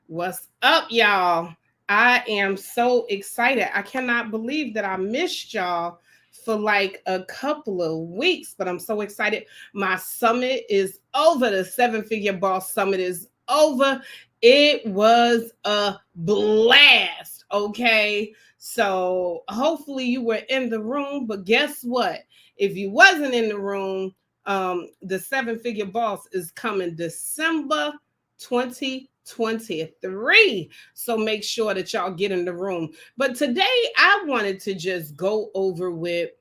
What's up, y'all? I am so excited. I cannot believe that I missed y'all for like a couple of weeks, but I'm so excited. My summit is over. The Seven Figure Boss Summit is over. It was a blast, okay? So hopefully you were in the room, but guess what? If you wasn't in the room, the Seven Figure Boss is coming December 2023. So make sure that y'all get in the room. But today I wanted to just go over with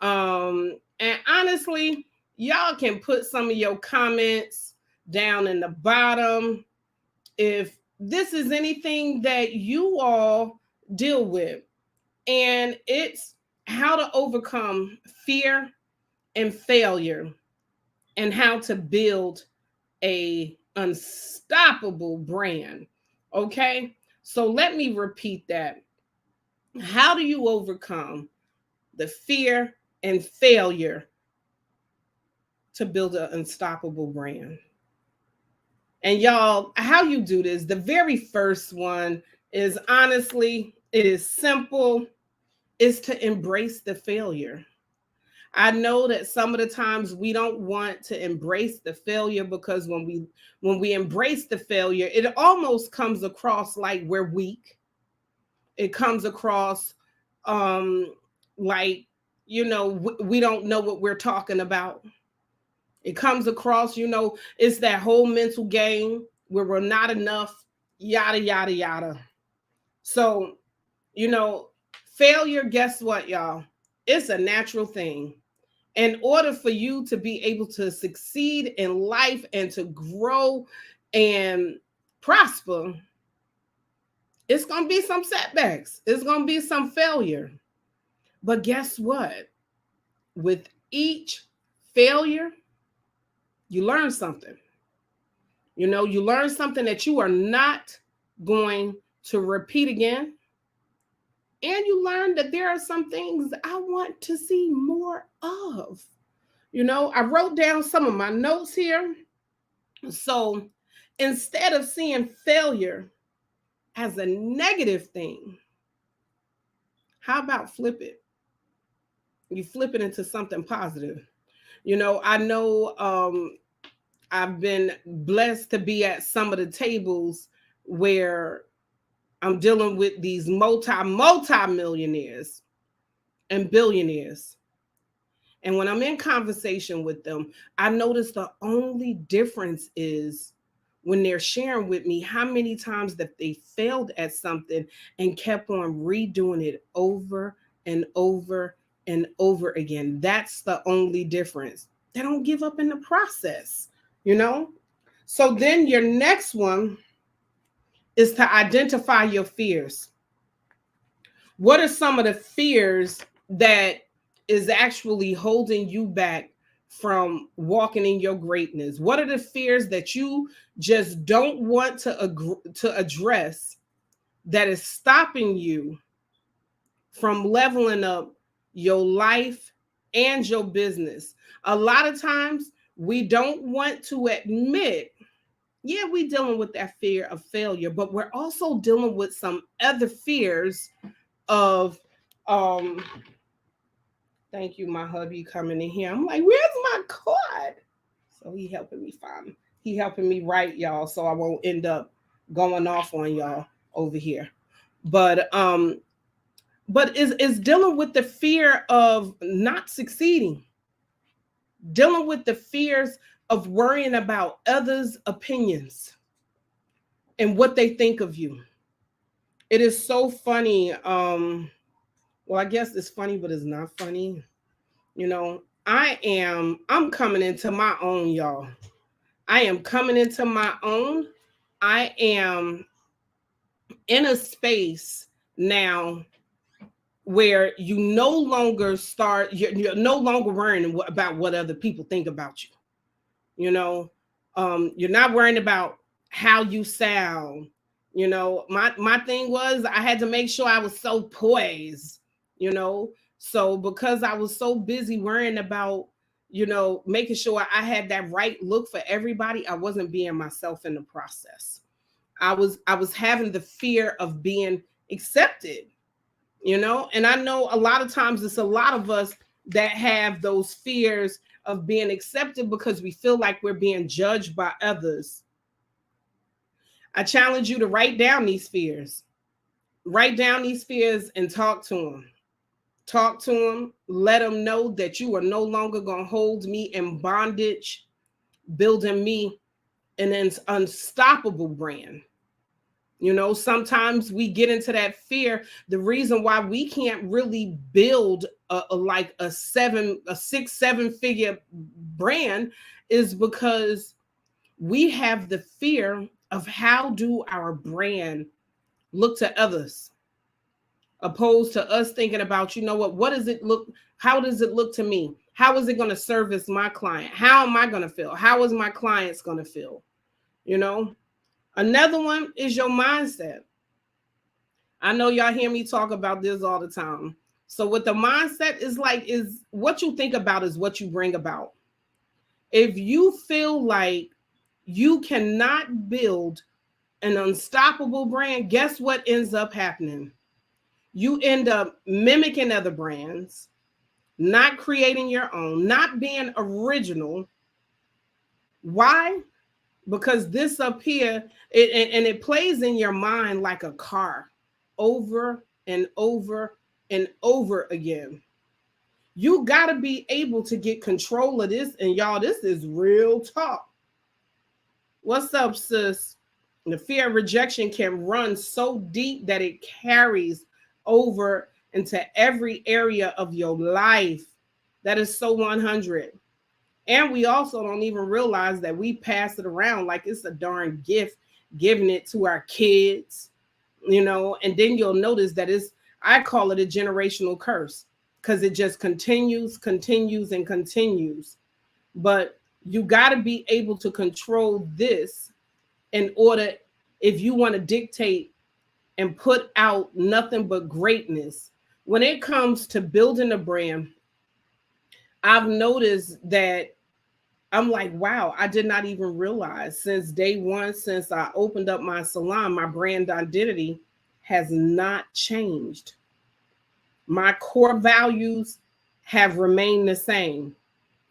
and honestly, y'all can put some of your comments down in the bottom if this is anything that you all deal with. And it's how to overcome fear and failure and how to build a unstoppable brand. Okay? So let me repeat that. How do you overcome the fear and failure to build an unstoppable brand? And y'all, how you do this, the very first one is honestly, it is simple, is to embrace the failure. I know that some of the times we don't want to embrace the failure because when we embrace the failure, it almost comes across like we're weak. It comes across um like we don't know what we're talking about. It comes across, it's that whole mental game where we're not enough, yada yada yada. So, you know, failure, guess what, y'all? It's a natural thing. In order for you to be able to succeed in life and to grow and prosper, it's going to be some setbacks. It's going to be some failure. But guess what? With each failure, you learn something. You learn something that you are not going to repeat again. And you learn that there are some things I want to see more of. I wrote down some of my notes here. So instead of seeing failure as a negative thing, how about flip it? You flip it into something positive. I know I've been blessed to be at some of the tables where I'm dealing with these multi millionaires and billionaires. And when I'm in conversation with them, I notice the only difference is when they're sharing with me how many times that they failed at something and kept on redoing it over and over and over again. That's the only difference. They don't give up in the process, you know? So then your next one is to identify your fears. What are some of the fears that is actually holding you back from walking in your greatness? What are the fears that you just don't want to address that is stopping you from leveling up your life and your business? A lot of times we don't want to admit, yeah, we're dealing with that fear of failure, but we're also dealing with some other fears of um thank you, my hubby coming in here. I'm like, where's my cord? So he helping me write, y'all, so I won't end up going off on y'all over here. But is dealing with the fear of not succeeding, dealing with the fears of worrying about others' opinions and what they think of you. It is so funny. Well, I guess it's funny, but it's not funny. I'm coming into my own, y'all. I am coming into my own. I am in a space now where you're no longer worrying about what other people think about you. You're not worrying about how you sound. My thing was I had to make sure I was so poised, you know. So because I was so busy worrying about, making sure I had that right look for everybody, I wasn't being myself in the process. I was having the fear of being accepted, and I know a lot of times it's a lot of us that have those fears of being accepted because we feel like we're being judged by others. I challenge you to write down these fears. Write down these fears and talk to them. Talk to them. Let them know that you are no longer going to hold me in bondage, building me an unstoppable brand. Sometimes we get into that fear. The reason why we can't really build like a 6-7 figure brand is because we have the fear of how do our brand look to others, opposed to us thinking about, what does it look, how does it look to me? How is it going to service my client? How am I going to feel? How is my clients going to feel? Another one is your mindset. I know y'all hear me talk about this all the time. So what the mindset is like is what you think about is what you bring about. If you feel like you cannot build an unstoppable brand, guess what ends up happening? You end up mimicking other brands, not creating your own, not being original. Why? Because this up here, it plays in your mind like a car over and over and over again. You got to be able to get control of this. And y'all, this is real talk. What's up, sis? The fear of rejection can run so deep that it carries over into every area of your life. That is so 100. And we also don't even realize that we pass it around like it's a darn gift, giving it to our kids, and then you'll notice that I call it a generational curse because it just continues, and continues. But you got to be able to control this in order, if you want to dictate and put out nothing but greatness. When it comes to building a brand, I've noticed that I'm like, wow, I did not even realize since day one, since I opened up my salon, my brand identity has not changed. My core values have remained the same.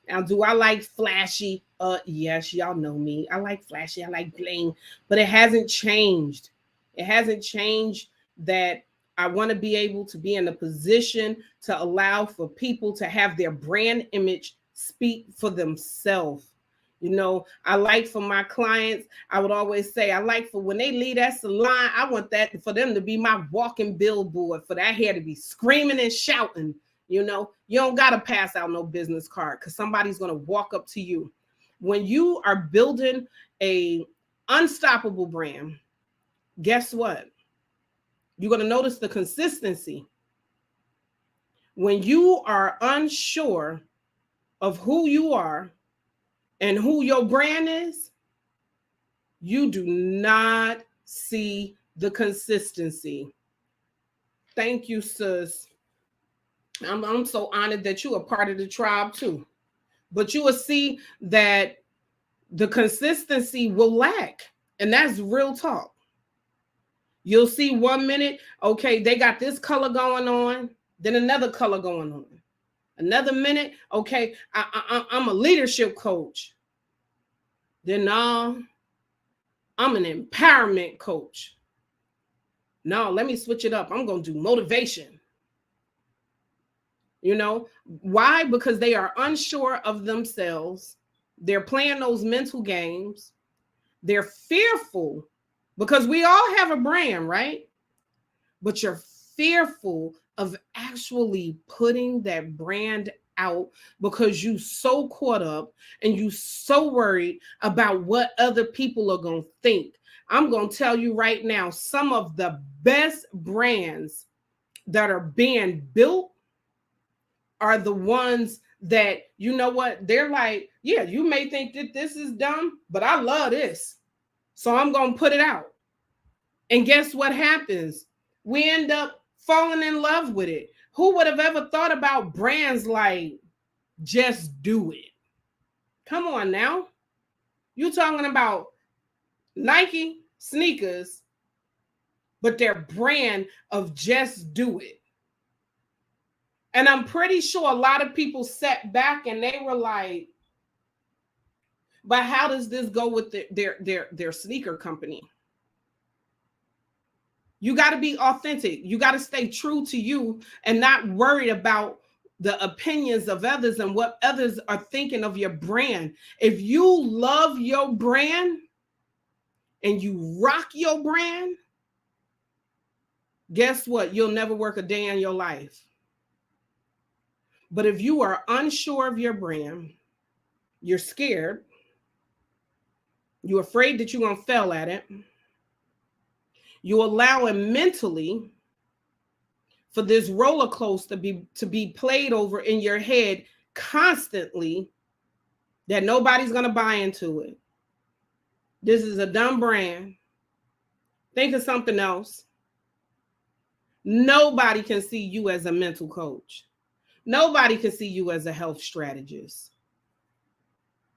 Now, do I like flashy? Yes, y'all know me. I like flashy, I like bling, but it hasn't changed. It hasn't changed that I want to be able to be in a position to allow for people to have their brand image speak for themselves. I like for my clients, I would always say, I like for when they leave that salon, I want that for them to be my walking billboard, for that hair to be screaming and shouting. You don't got to pass out no business card because somebody's going to walk up to you. When you are building a unstoppable brand, guess what? You're going to notice the consistency. When you are unsure of who you are and who your brand is, you do not see the consistency. Thank you, sis. I'm so honored that you are part of the tribe too. But you will see that the consistency will lack. And that's real talk. You'll see 1 minute, okay, they got this color going on, then another color going on. Another minute, okay, I'm a leadership coach. Then no, I'm an empowerment coach. No, let me switch it up. I'm going to do motivation. Why? Because they are unsure of themselves. They're playing those mental games. They're fearful because we all have a brand, right? But you're fearful of actually putting that brand out because you so caught up and you so worried about what other people are going to think. I'm going to tell you right now, some of the best brands that are being built are the ones that, they're like, yeah, you may think that this is dumb, but I love this. So I'm going to put it out. And guess what happens? We end up falling in love with it. Who would have ever thought about brands like Just Do It? Come on now. You talking about Nike? sneakers, but their brand of just do it. And I'm pretty sure a lot of people sat back and they were like, but how does this go with their sneaker company? You got to be authentic. You got to stay true to you and not worried about the opinions of others and what others are thinking of your brand. If you love your brand and you rock your brand, guess what? You'll never work a day in your life. But if you are unsure of your brand, you're scared, you're afraid that you're going to fail at it, you allow it mentally for this roller coaster to be played over in your head constantly, that nobody's going to buy into it. This is a dumb brand. Think of something else. Nobody can see you as a mental coach. Nobody can see you as a health strategist.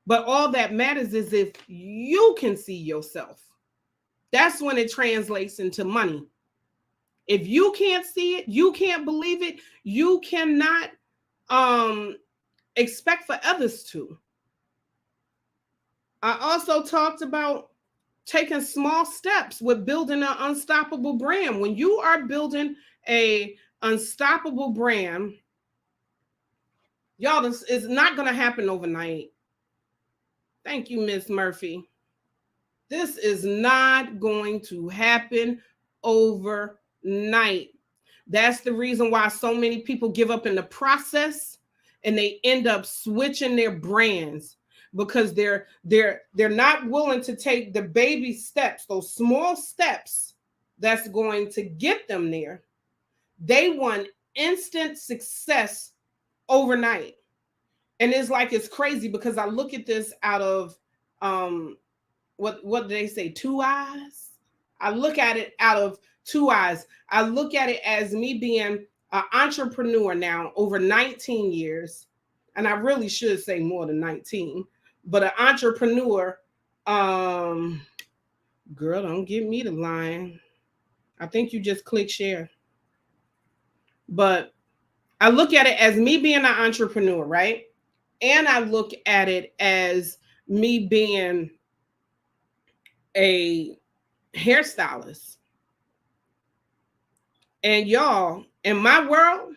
But all that matters is if you can see yourself. That's when it translates into money. If you can't see it, you can't believe it, you cannot expect for others to. I also talked about taking small steps with building an unstoppable brand. When you are building an unstoppable brand, y'all, this is not going to happen overnight. Thank you, Miss Murphy. This is not going to happen overnight. That's the reason why so many people give up in the process and they end up switching their brands, because they're not willing to take the baby steps, those small steps that's going to get them there. They want instant success overnight. And it's like, it's crazy because I look at this out of what do they say, two eyes? I look at it out of two eyes. I look at it as me being an entrepreneur now over 19 years. And I really should say more than 19, but an entrepreneur, girl, don't give me the line. I think you just click share. But I look at it as me being an entrepreneur, right? And I look at it as me being a hairstylist. And y'all, in my world,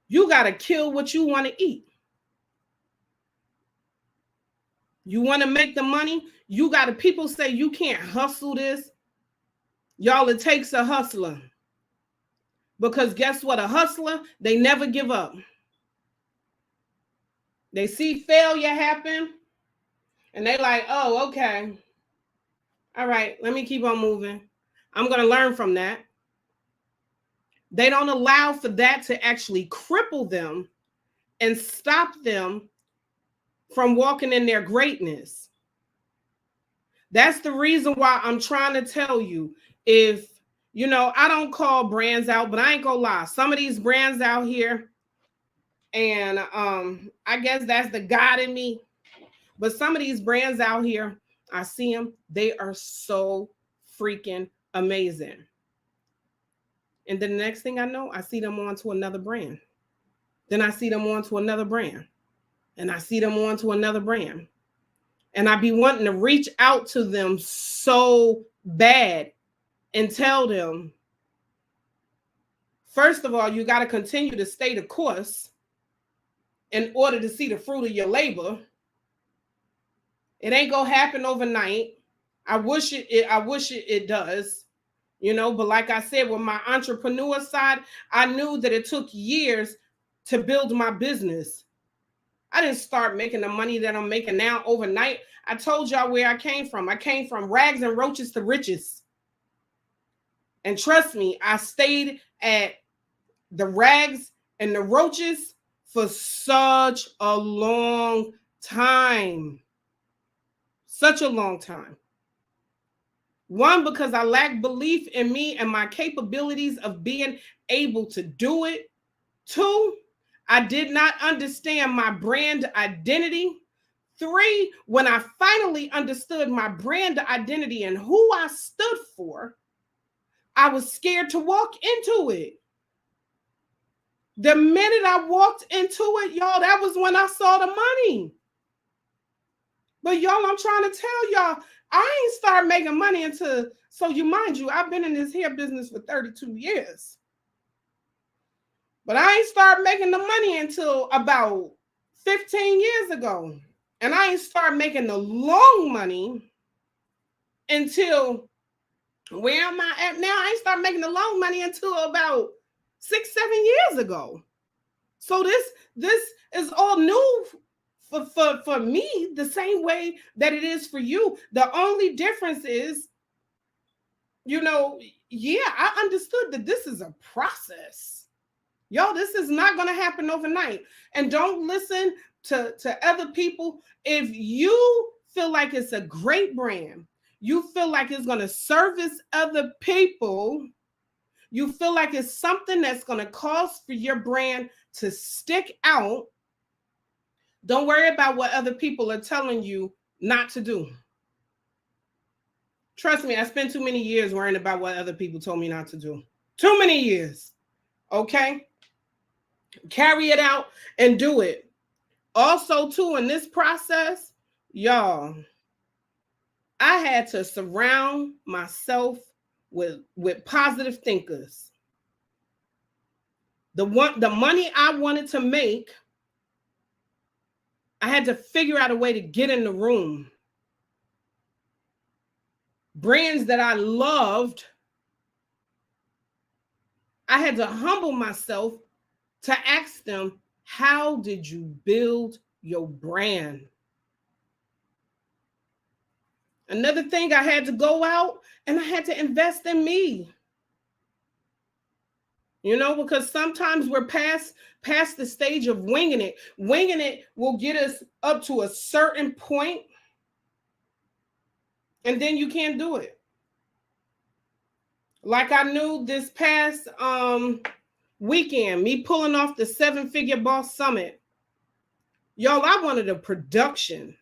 you got to kill what you want to eat. You want to make the money? You got to, people say you can't hustle this. Y'all, it takes a hustler. Because guess what? A hustler, they never give up. They see failure happen and they like, oh, okay. All right, let me keep on moving. I'm going to learn from that. They don't allow for that to actually cripple them and stop them from walking in their greatness. That's the reason why I'm trying to tell you, if, you know, I don't call brands out, but I ain't gonna lie. Some of these brands out here, and I guess that's the God in me, but some of these brands out here, I see them, they are so freaking amazing. And then the next thing I know, I see them on to another brand. Then I see them on to another brand. And I see them on to another brand. And I be wanting to reach out to them so bad and tell them, first of all, you got to continue to stay the course in order to see the fruit of your labor. It ain't gonna happen overnight. I wish it does, you know, but like I said, with my entrepreneur side, I knew that it took years to build my business. I didn't start making the money that I'm making now overnight. I told y'all where I came from. I came from rags and roaches to riches. And trust me, I stayed at the rags and the roaches for such a long time. Such a long time. One, because I lacked belief in me and my capabilities of being able to do it. Two, I did not understand my brand identity. 3, when I finally understood my brand identity and who I stood for, I was scared to walk into it. The minute I walked into it, y'all, that was when I saw the money. But y'all, I'm trying to tell y'all, I ain't start making money until, so you mind you, I've been in this hair business for 32 years. But I ain't start making the money until about 15 years ago. And I ain't start making the long money until, where am I at now? I ain't start making the long money until about 6-7 years ago. So this is all new for me, the same way that it is for you. The only difference is, you know, yeah, I understood that this is a process. Y'all, this is not going to happen overnight. And don't listen to other people. If you feel like it's a great brand, you feel like it's going to service other people, you feel like it's something that's going to cause for your brand to stick out, don't worry about what other people are telling you not to do. Trust me, I spent too many years worrying about what other people told me not to do. Too many years. Okay? Carry it out and do it. Also, too, in this process, y'all, I had to surround myself with positive thinkers. The money I wanted to make, I had to figure out a way to get in the room. Brands that I loved, I had to humble myself to ask them, how did you build your brand? Another thing, I had to go out and I had to invest in me. You know, because sometimes we're past the stage of winging it. Winging it will get us up to a certain point, and then you can't do it. Like I knew this past weekend, me pulling off the 7-Figure Boss Summit. Y'all, I wanted a production.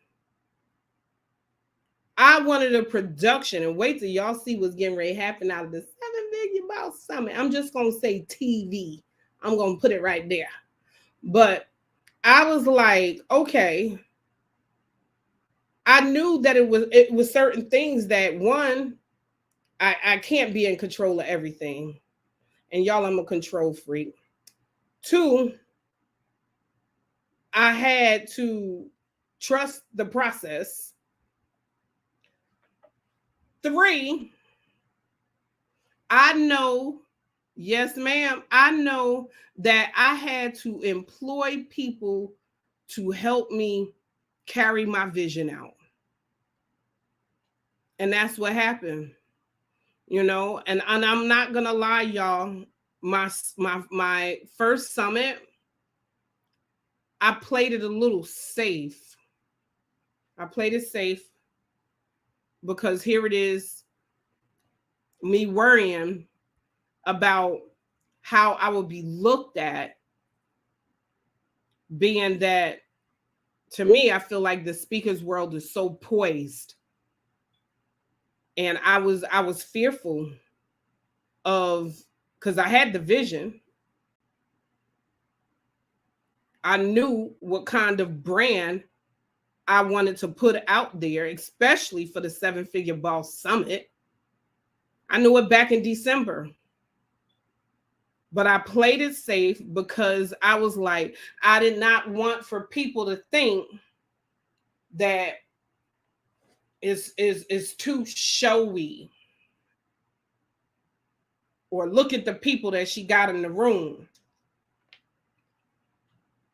And wait till y'all see what's getting ready to happen out of the 7-Figure Boss Summit. I'm just going to say TV. I'm going to put it right there. But I was like, okay. I knew that it was certain things that, one, I can't be in control of everything. And y'all, I'm a control freak. 2, I had to trust the process. 3, I know, yes, ma'am, I know that I had to employ people to help me carry my vision out. And that's what happened, you know, and I'm not gonna lie, y'all, my first summit, I played it a little safe. I played it safe because here it is, me worrying about how I would be looked at, being that, to me, I feel like the speakers world is so poised. And I was fearful of, because I had the vision. I knew what kind of brand I wanted to put out there, especially for the 7-Figure Boss Summit. I knew it back in December. But I played it safe because I was like, I did not want for people to think that is too showy, or look at the people that she got in the room.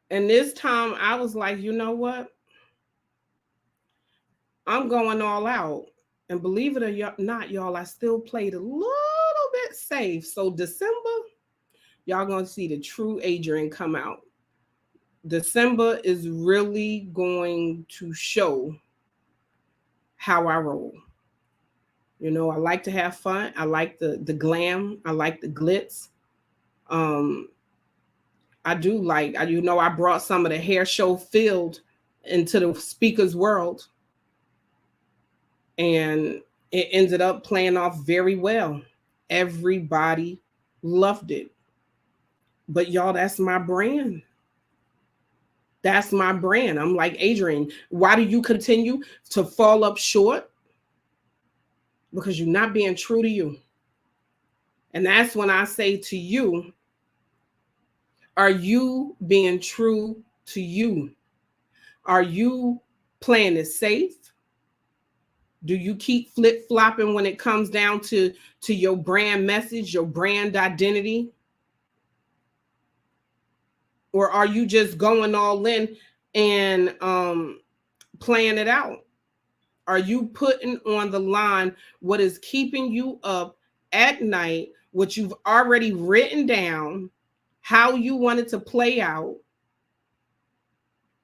And this time I was like, you know what? I'm going all out. And believe it or not, y'all, I still played a little bit safe. So December, y'all gonna see the true Adrian come out. December is really going to show how I roll. You know, I like to have fun. I like the glam. I like the glitz. I do like, you know, I brought some of the hair show filled into the speaker's world, and it ended up playing off very well. Everybody loved it. But y'all, that's my brand. That's my brand. I'm like, Adrian, why do you continue to fall up short? Because you're not being true to you. And that's when I say to you, are you being true to you? Are you playing it safe? Do you keep flip-flopping when it comes down to your brand message, your brand identity? Or are you just going all in and playing it out? Are you putting on the line what is keeping you up at night, what you've already written down, how you want it to play out?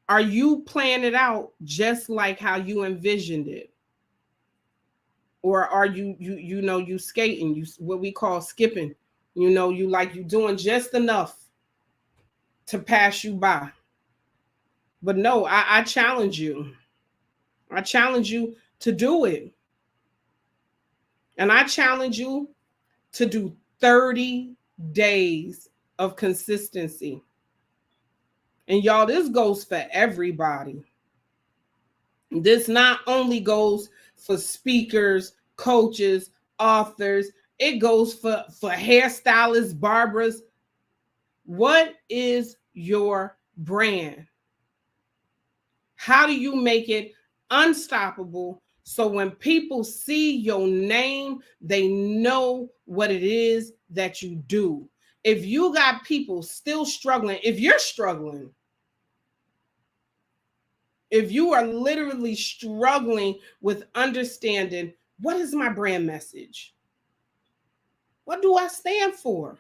Are you playing it out just like how you envisioned it? Or are you skating, you what we call skipping? You doing just enough to pass you by. But no, I challenge you. I challenge you to do it. And I challenge you to do 30 days of consistency. And y'all, this goes for everybody. This not only goes for speakers, coaches, authors, it goes for hairstylists, barbers. What is your brand? How do you make it unstoppable so when people see your name, they know what it is that you do? If you got people still struggling, if you're struggling, if you are literally struggling with understanding, what is my brand message? What do I stand for?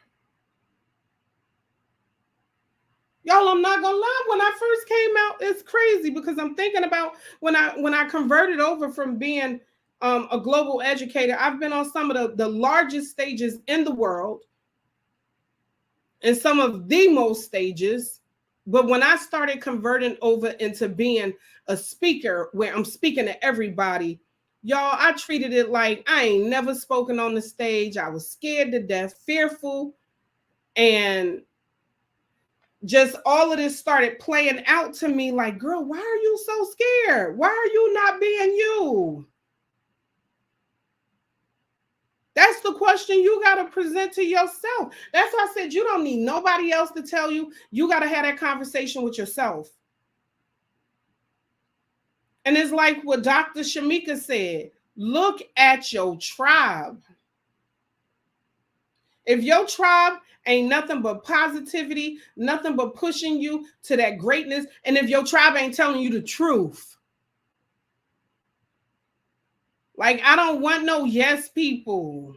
Y'all, I'm not gonna lie, when I first came out, it's crazy because I'm thinking about when I converted over from being a global educator. I've been on some of the largest stages in the world and some of the most stages. But when I started converting over into being a speaker where I'm speaking to everybody, y'all, I treated it like I ain't never spoken on the stage. I was scared to death, fearful, and just all of this started playing out to me like, girl, why are you so scared? Why are you not being you? That's the question you got to present to yourself. That's why I said you don't need nobody else to tell you. You got to have that conversation with yourself. And it's like what Dr. Shamika said, look at your tribe. If your tribe ain't nothing but positivity, nothing but pushing you to that greatness, and if your tribe ain't telling you the truth, like, I don't want no yes people.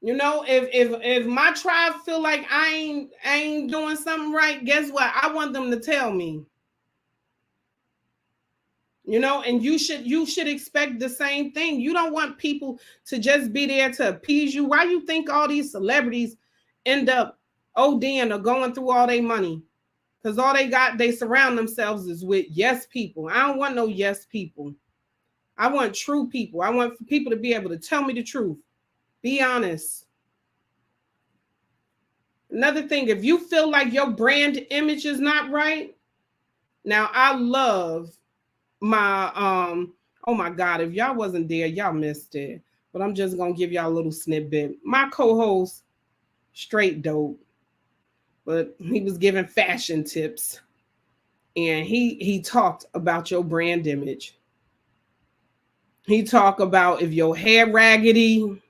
You know, if my tribe feel like I ain't doing something right, guess what? I want them to tell me. You know, and you should expect the same thing. You don't want people to just be there to appease you. Why you think all these celebrities end up ODing or going through all their money? Because all they surround themselves is with yes people. I don't want no yes people. I want true people. I want people to be able to tell me the truth. Be honest. Another thing, if you feel like your brand image is not right, now I love my oh my God, if y'all wasn't there, y'all missed it. But I'm just gonna give y'all a little snippet. My co-host, straight dope, but he was giving fashion tips, and he talked about your brand image. He talked about if your hair raggedy,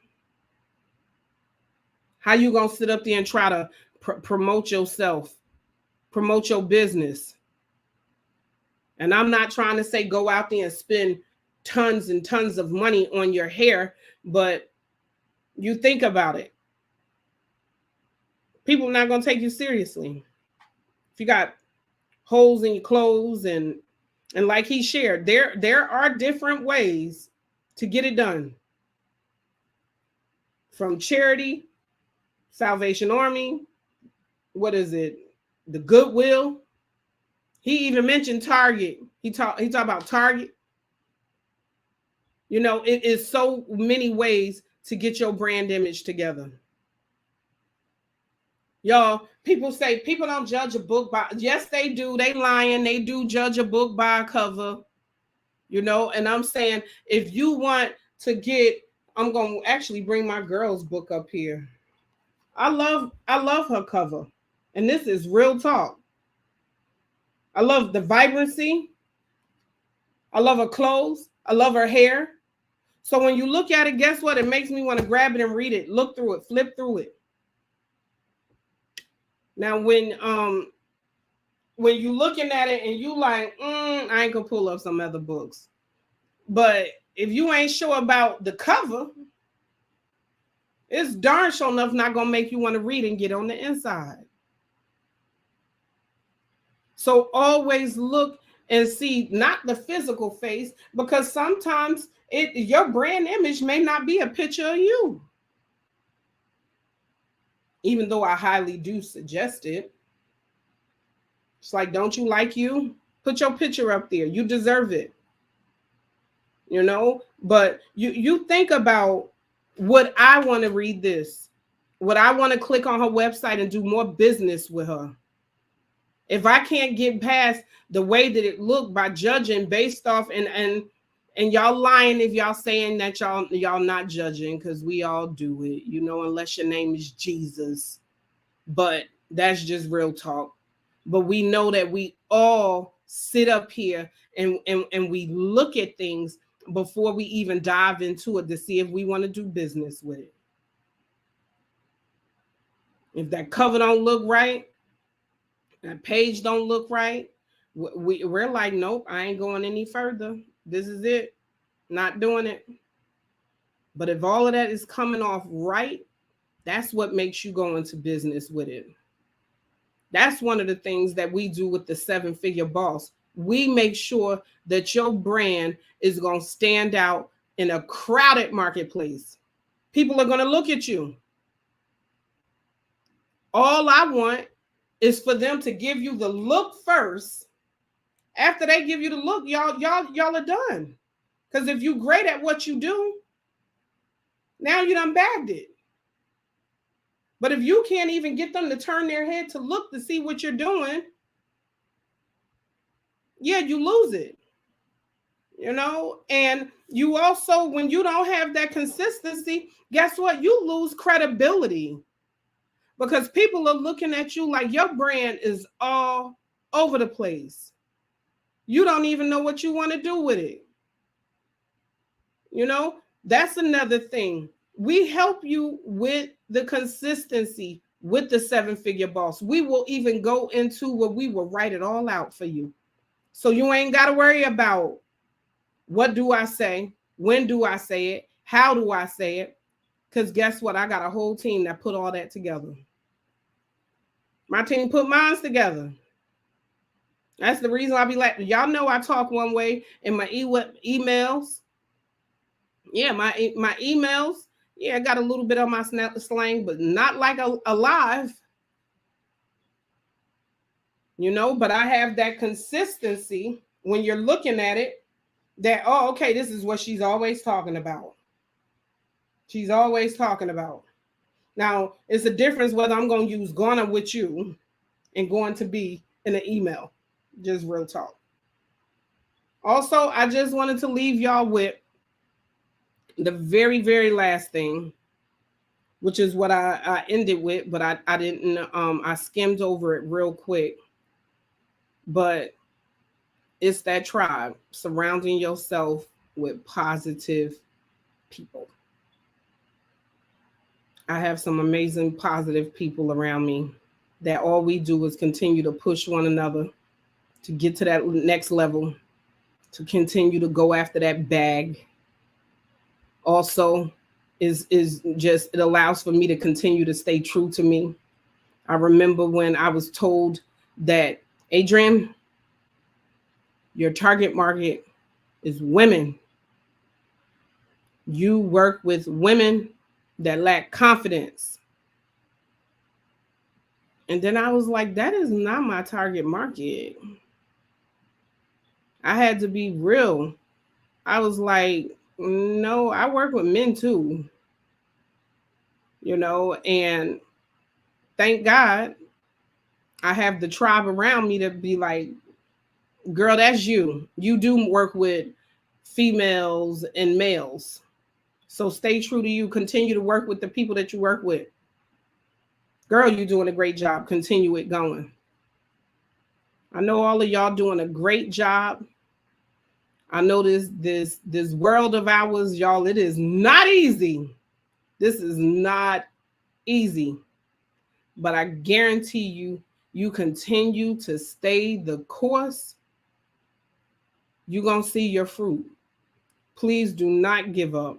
how you gonna sit up there and try to promote yourself, promote your business. And I'm not trying to say go out there and spend tons and tons of money on your hair, but you think about it. People are not going to take you seriously. If you got holes in your clothes and like he shared, there are different ways to get it done. From charity, Salvation Army, what is it? The Goodwill. He even mentioned Target. He talked about Target. You know, it is so many ways to get your brand image together. Y'all, people say people don't judge a book by, yes, they do. They lying. They do judge a book by a cover, you know. And I'm saying, if you want to get, I'm going to actually bring my girl's book up here. I love her cover. And this is real talk. I love the vibrancy. I love her clothes. I love her hair. So when you look at it, guess what? It makes me want to grab it and read it, look through it, flip through it. Now, when you looking at it and you like, I ain't gonna pull up some other books. But if you ain't sure about the cover, it's darn sure enough not gonna make you want to read and get on the inside. So always look and see not the physical face, because sometimes your brand image may not be a picture of you. Even though I highly do suggest it. It's like, don't you like you? Put your picture up there. You deserve it. You know, but you think about, would I want to read this? Would I want to click on her website and do more business with her? If I can't get past the way that it looked by judging based off, and y'all lying if y'all saying that y'all not judging, because we all do it, you know, unless your name is Jesus. But that's just real talk. But we know that we all sit up here and we look at things before we even dive into it to see if we want to do business with it. If that cover don't look right, that page don't look right, we're like, nope, I ain't going any further. This is it. Not doing it. But if all of that is coming off right, that's what makes you go into business with it. That's one of the things that we do with the 7-Figure Boss. We make sure that your brand is going to stand out in a crowded marketplace. People are going to look at you. All I want is for them to give you the look first. After they give you the look, y'all are done. Because if you're great at what you do, now you done bagged it. But if you can't even get them to turn their head to look to see what you're doing, yeah, you lose it. You know, and you also, when you don't have that consistency, guess what? You lose credibility, because people are looking at you like your brand is all over the place. You don't even know what you want to do with it. You know, that's another thing. We help you with the consistency with the 7-Figure Boss. We will even go into where we will write it all out for you. So you ain't got to worry about, what do I say? When do I say it? How do I say it? Because guess what? I got a whole team that put all that together. My team put mine together. That's the reason I be like, y'all know I talk one way in my emails. Yeah, my emails. Yeah, I got a little bit of my slang, but not like a live. You know, but I have that consistency when you're looking at it, that, oh, okay, this is what she's always talking about. She's always talking about. Now, it's a difference whether I'm going to use "gonna" with you and going to be in an email. Just real talk. Also, I just wanted to leave y'all with the very, very last thing, which is what I ended with, but I didn't, I skimmed over it real quick. But it's that tribe, surrounding yourself with positive people. I have some amazing positive people around me that all we do is continue to push one another to get to that next level, to continue to go after that bag. Also, is just, it allows for me to continue to stay true to me. I remember when I was told that, Adrian, your target market is women. You work with women that lack confidence. And then I was like, that is not my target market. I had to be real. I was like, no, I work with men too, and thank God I have the tribe around me to be like, girl, that's you. You do work with females and males. So stay true to you. Continue to work with the people that you work with. Girl, you're doing a great job. Continue it going. I know all of y'all doing a great job. I know this world of ours, y'all, it is not easy. This is not easy. But I guarantee you, you continue to stay the course, you're going to see your fruit. Please do not give up,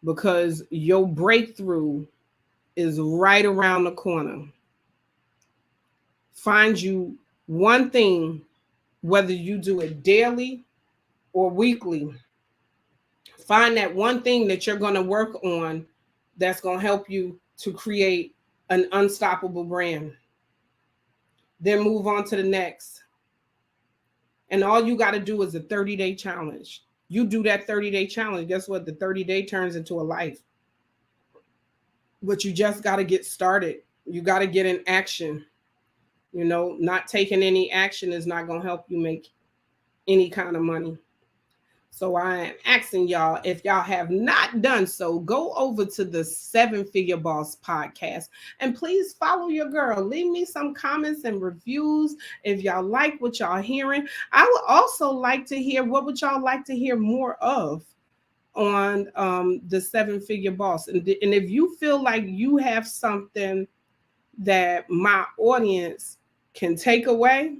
because your breakthrough is right around the corner. Find you one thing, whether you do it daily or weekly. Find that one thing that you're going to work on that's going to help you to create an unstoppable brand. Then move on to the next. And all you got to do is a 30-day challenge. You do that 30-day challenge, guess what? The 30-day turns into a life. But you just got to get started. You got to get in action. Not taking any action is not going to help you make any kind of money. So I am asking y'all, if y'all have not done so, go over to the 7-Figure Boss podcast and please follow your girl. Leave me some comments and reviews if y'all like what y'all hearing. I would also like to hear, what would y'all like to hear more of on the 7-Figure Boss? And if you feel like you have something that my audience can take away,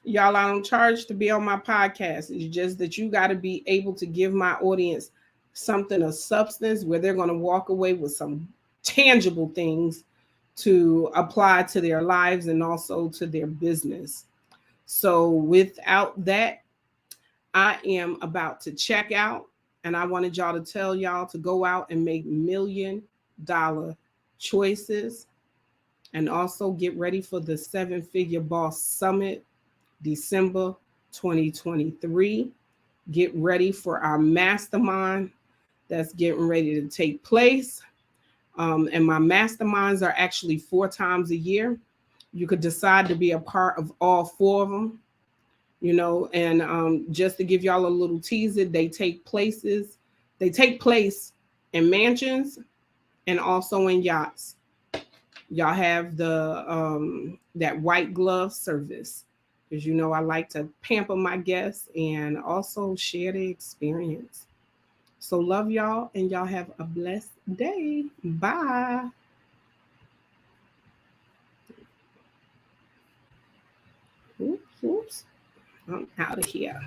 y'all, I don't charge to be on my podcast. It's just that you got to be able to give my audience something of substance where they're going to walk away with some tangible things to apply to their lives and also to their business. So without that, I am about to check out, and I wanted y'all to tell y'all to go out and make $1 million choices, and also get ready for the 7-Figure Boss Summit, December 2023. Get ready for our mastermind that's getting ready to take place. And my masterminds are actually 4 times a year. You could decide to be a part of all 4 of them. And just to give y'all a little teaser, they take place in mansions and also in yachts. Y'all have the that white glove service, because I like to pamper my guests and also share the experience. So love y'all, and y'all have a blessed day. Bye. Oops. I'm out of here.